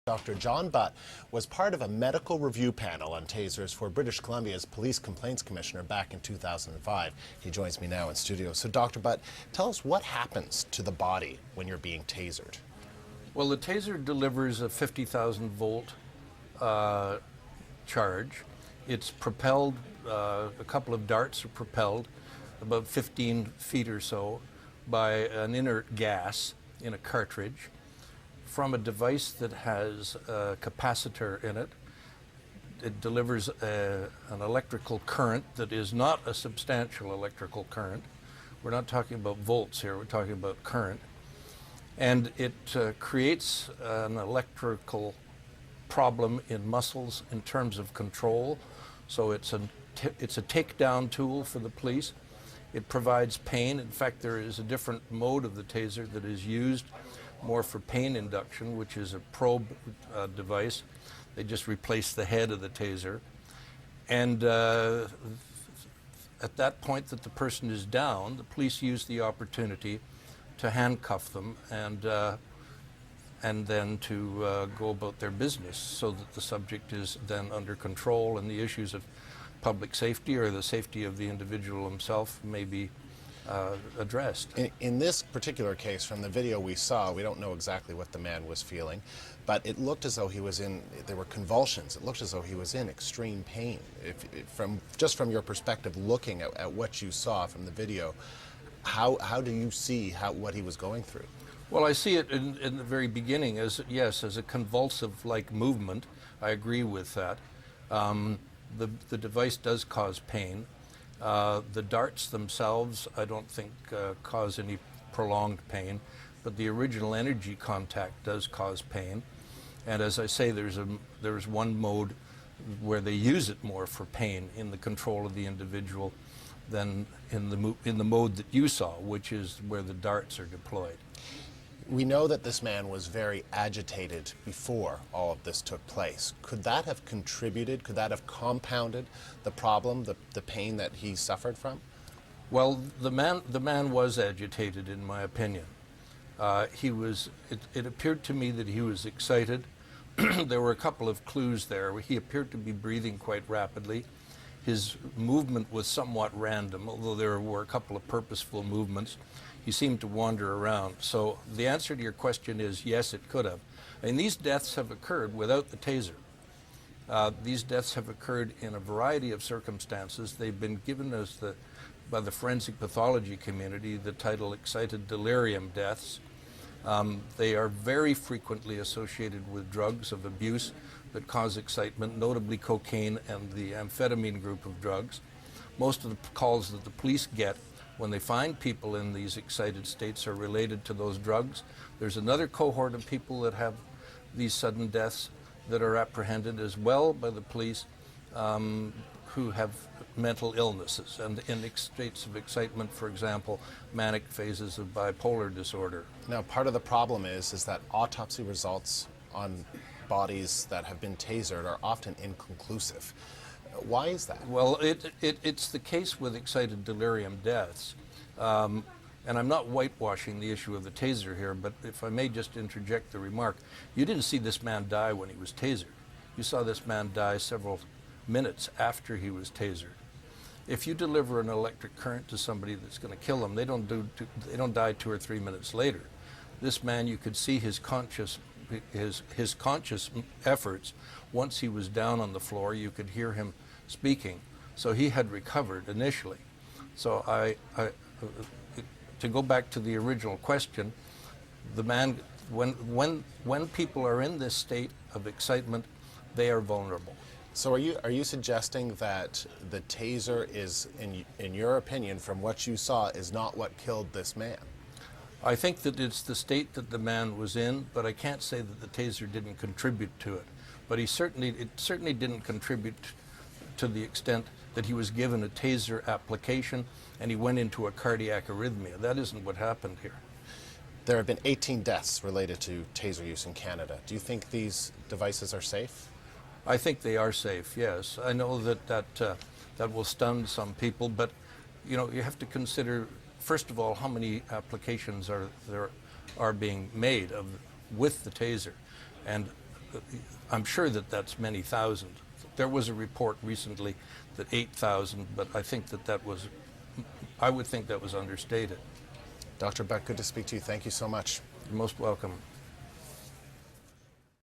Dr. John Butt was part of a medical review panel on tasers for British Columbia's Police Complaints Commissioner back in 2005. He joins me now in studio. So, Dr. Butt, tell us what happens to the body when you're being tasered. Well, the taser delivers a 50,000 volt charge. It's propelled, a couple of darts are propelled about 15 feet or so by an inert gas in a cartridge from a device that has a capacitor in it. It delivers an electrical current that is not a substantial electrical current. We're not talking about volts here, we're talking about current. And it creates an electrical problem in muscles in terms of control. So it's a takedown tool for the police. It provides pain. In fact, there is a different mode of the taser that is used more for pain induction, which is a probe device. They just replace the head of the taser. And at that point that the person is down, the police use the opportunity to handcuff them and then to go about their business so that the subject is then under control and the issues of public safety or the safety of the individual himself may be addressed. In this particular case, from the video we saw, we don't know exactly what the man was feeling, but it looked as though he was there were convulsions. It looked as though he was in extreme pain. Just from your perspective, looking at what you saw from the video, how do you see what he was going through? Well, I see it in the very beginning as a convulsive-like movement. I agree with that. The device does cause pain. The darts themselves, I don't think, cause any prolonged pain, but the original energy contact does cause pain. And as I say, there's one mode where they use it more for pain in the control of the individual than in the mode that you saw, which is where the darts are deployed. We know that this man was very agitated before all of this took place. Could that have contributed, could that have compounded the problem, the pain that he suffered from? Well, the man was agitated, in my opinion. It appeared to me that he was excited. There were a couple of clues there. He appeared to be breathing quite rapidly. His movement was somewhat random, although there were a couple of purposeful movements. He seemed to wander around. So the answer to your question is yes, it could have. And these deaths have occurred without the taser. These deaths have occurred in a variety of circumstances. They've been given us by the forensic pathology community the title excited delirium deaths. They are very frequently associated with drugs of abuse that cause excitement, notably cocaine and the amphetamine group of drugs. Most of the calls that the police get when they find people in these excited states are related to those drugs. There's another cohort of people that have these sudden deaths that are apprehended as well by the police who have mental illnesses and in states of excitement, for example, manic phases of bipolar disorder. Now, part of the problem is that autopsy results on bodies that have been tasered are often inconclusive. Why is that? Well, it's the case with excited delirium deaths. And I'm not whitewashing the issue of the taser here, but if I may just interject the remark, you didn't see this man die when he was tasered. You saw this man die several minutes after he was tasered. If you deliver an electric current to somebody that's going to kill them, they don't die 2 or 3 minutes later. This man, you could see his conscious efforts. Once he was down on the floor, you could hear him speaking. So he had recovered initially. So to go back to the original question, the man, when people are in this state of excitement, they are vulnerable. So are you suggesting that the taser is, in your opinion, from what you saw, is not what killed this man? I think that it's the state that the man was in, but I can't say that the taser didn't contribute to it. But it certainly didn't contribute to the extent that he was given a taser application and he went into a cardiac arrhythmia. That isn't what happened here. There have been 18 deaths related to taser use in Canada. Do you think these devices are safe? I think they are safe, yes. I know that will stun some people, but you have to consider, first of all, how many applications are being made with the taser. And I'm sure that that's many thousand. There was a report recently that 8,000, but I think I would think that was understated. Dr. Beck, good to speak to you. Thank you so much. You're most welcome.